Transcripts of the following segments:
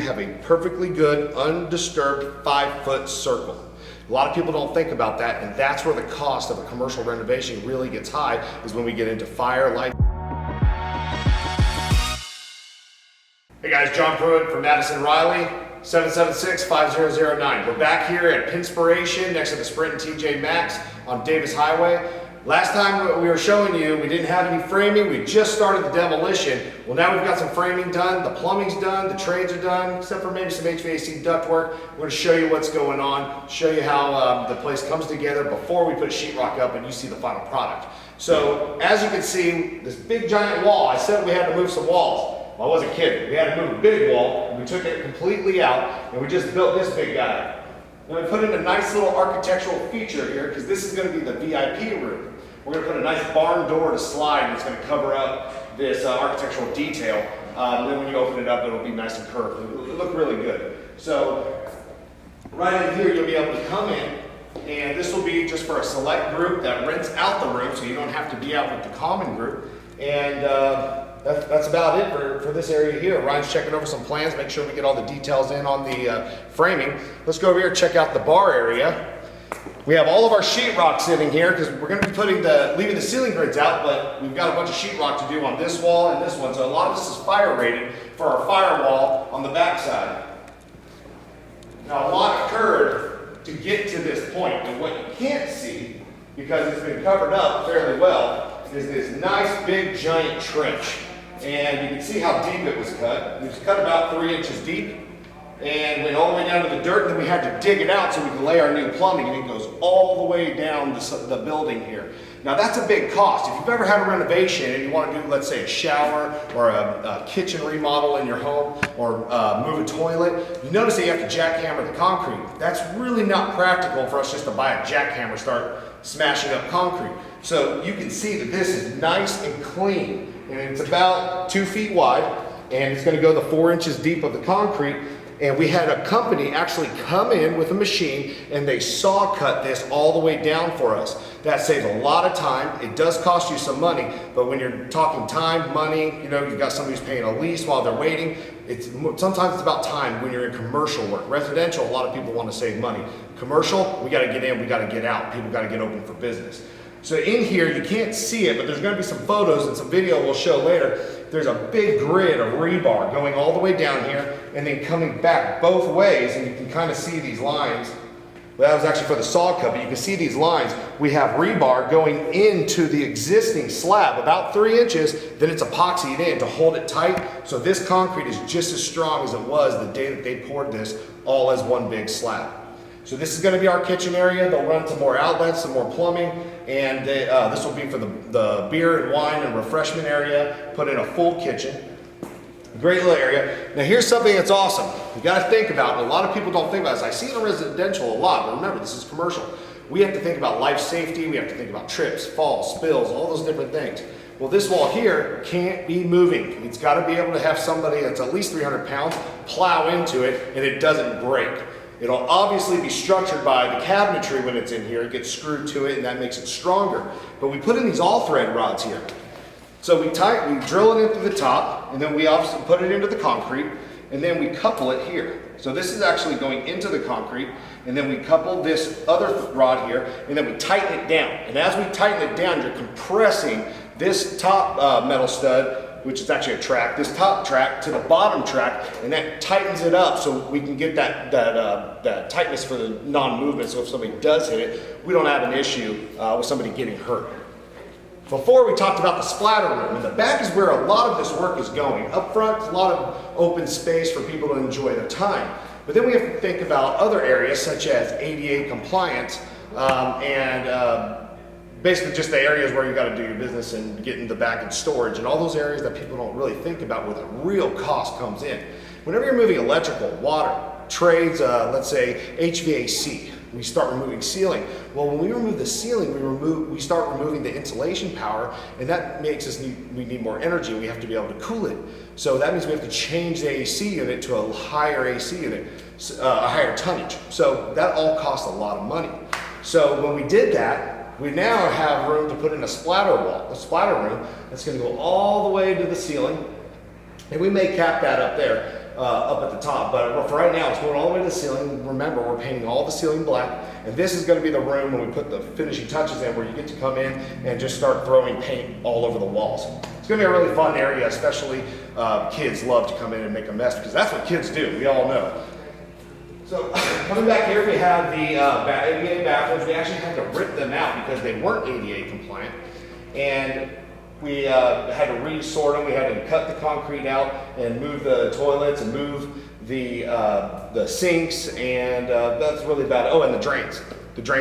have a perfectly good, undisturbed 5-foot circle. A lot of people don't think about that, and that's where the cost of a commercial renovation really gets high, is when we get into fire, light. Hey guys, John Pruitt from Addison Riley, 776-5009. We're back here at Pensacola next to the Sprint and TJ Maxx on Davis Highway. Last time we were showing you, we didn't have any framing. We just started the demolition. Well, now we've got some framing done. The plumbing's done. The trades are done, except for maybe some HVAC ductwork. We're going to show you what's going on, show you how the place comes together before we put sheetrock up and you see the final product. So, as you can see, this big giant wall, I said we had to move some walls. Well, I wasn't kidding. We had to move a big wall, and we took it completely out, and we just built this big guy. Now we put in a nice little architectural feature here, because this is going to be the VIP room. We're going to put a nice barn door to slide that's going to cover up this architectural detail. Then when you open it up, it'll be nice and curved. It'll look really good. So right in here, you'll be able to come in, and this will be just for a select group that rents out the room, so you don't have to be out with the common group. And that's about it for this area here. Ryan's checking over some plans, make sure we get all the details in on the framing. Let's go over here and check out the bar area. We have all of our sheetrock sitting here because we're going to be leaving the ceiling grids out, but we've got a bunch of sheetrock to do on this wall and this one. So a lot of this is fire rated for our firewall on the back side. Now a lot occurred to get to this point, and what you can't see, because it's been covered up fairly well, is this nice big giant trench. And you can see how deep it was cut. It was cut about 3 inches deep and went all the way down to the dirt, and then we had to dig it out so we could lay our new plumbing, and it goes all the way down the building here. Now that's a big cost. If you've ever had a renovation and you want to do, let's say, a shower or a kitchen remodel in your home, or move a toilet, you notice that you have to jackhammer the concrete. That's really not practical for us just to buy a jackhammer, start smashing up concrete. So you can see that this is nice and clean, and it's about 2 feet wide, and it's going to go the 4 inches deep of the concrete. And we had a company actually come in with a machine, and they saw cut this all the way down for us. That saves a lot of time. It does cost you some money, but when you're talking time, money, you know, you've got somebody who's paying a lease while they're waiting. Sometimes it's about time when you're in commercial work. Residential, a lot of people want to save money. Commercial, we got to get in, we got to get out. People got to get open for business. So in here, you can't see it, but there's going to be some photos and some video we'll show later. There's a big grid of rebar going all the way down here and then coming back both ways, and you can kind of see these lines. Well, that was actually for the saw cut, but you can see these lines. We have rebar going into the existing slab about 3 inches, then it's epoxied in to hold it tight. So this concrete is just as strong as it was the day that they poured this all as one big slab. So this is going to be our kitchen area. They'll run some more outlets, some more plumbing, and this will be for the beer and wine and refreshment area. Put in a full kitchen. Great little area. Now here's something that's awesome. You got to think about, and a lot of people don't think about this. I see it in residential a lot, but remember, this is commercial. We have to think about life safety. We have to think about trips, falls, spills, all those different things. Well, this wall here can't be moving. It's got to be able to have somebody that's at least 300 pounds plow into it, and it doesn't break. It'll obviously be structured by the cabinetry when it's in here. It gets screwed to it, and that makes it stronger. But we put in these all-thread rods here. So we drill it into the top, and then we obviously put it into the concrete, and then we couple it here. So this is actually going into the concrete, and then we couple this other rod here, and then we tighten it down. And as we tighten it down, you're compressing this top metal stud, which is actually a track, this top track to the bottom track, and that tightens it up so we can get that tightness for the non-movement, so if somebody does hit it, we don't have an issue with somebody getting hurt. Before we talked about the splatter room, and the back is where a lot of this work is going. Up front, a lot of open space for people to enjoy their time. But then we have to think about other areas such as ADA compliance basically just the areas where you got to do your business and get in the back and storage, and all those areas that people don't really think about where the real cost comes in. Whenever you're moving electrical, water, trades, let's say HVAC, we start removing ceiling. Well, when we remove the ceiling, we start removing the insulation power, and that makes us we need more energy. We have to be able to cool it. So that means we have to change the AC unit to a higher AC unit, a higher tonnage. So that all costs a lot of money. So when we did that, we now have room to put in a splatter room that's going to go all the way to the ceiling, and we may cap that up there. up at the top. But for right now, it's going all the way to the ceiling. Remember, we're painting all the ceiling black. And this is going to be the room when we put the finishing touches in, where you get to come in and just start throwing paint all over the walls. It's going to be a really fun area, especially kids love to come in and make a mess, because that's what kids do, we all know. So coming back here, we have the ADA bathrooms. We actually had to rip them out because they weren't ADA compliant. And we had to resort them. We had to cut the concrete out and move the toilets and move the sinks, and that's really about it. Oh, and the drains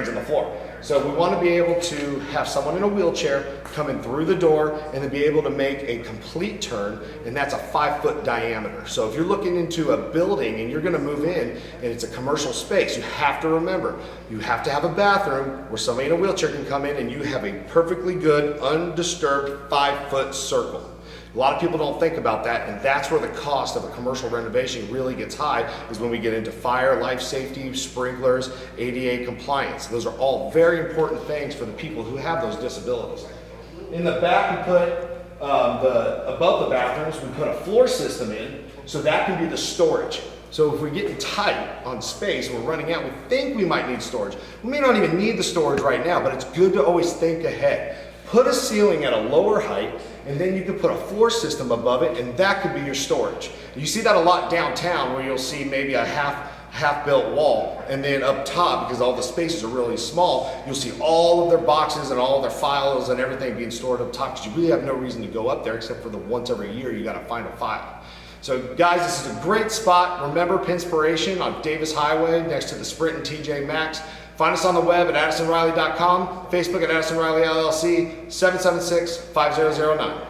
in the floor. So we want to be able to have someone in a wheelchair come in through the door and then be able to make a complete turn, and that's a 5-foot diameter. So if you're looking into a building and you're going to move in and it's a commercial space, you have to remember, you have to have a bathroom where somebody in a wheelchair can come in and you have a perfectly good, undisturbed 5-foot circle. A lot of people don't think about that, and that's where the cost of a commercial renovation really gets high, is when we get into fire, life safety, sprinklers, ADA compliance. Those are all very important things for the people who have those disabilities. In the back, we put above the bathrooms, we put a floor system in, so that can be the storage. So if we're getting tight on space, we're running out, we think we might need storage. We may not even need the storage right now, but it's good to always think ahead. Put a ceiling at a lower height, and then you can put a floor system above it, and that could be your storage. You see that a lot downtown, where you'll see maybe a half-built wall, and then up top, because all the spaces are really small, you'll see all of their boxes and all of their files and everything being stored up top, because you really have no reason to go up there except for the once every year you got to find a file. So guys, this is a great spot. Remember Pinspiration on Davis Highway next to the Sprint and TJ Maxx. Find us on the web at addisonriley.com, Facebook at Addison Riley LLC, 776-5009.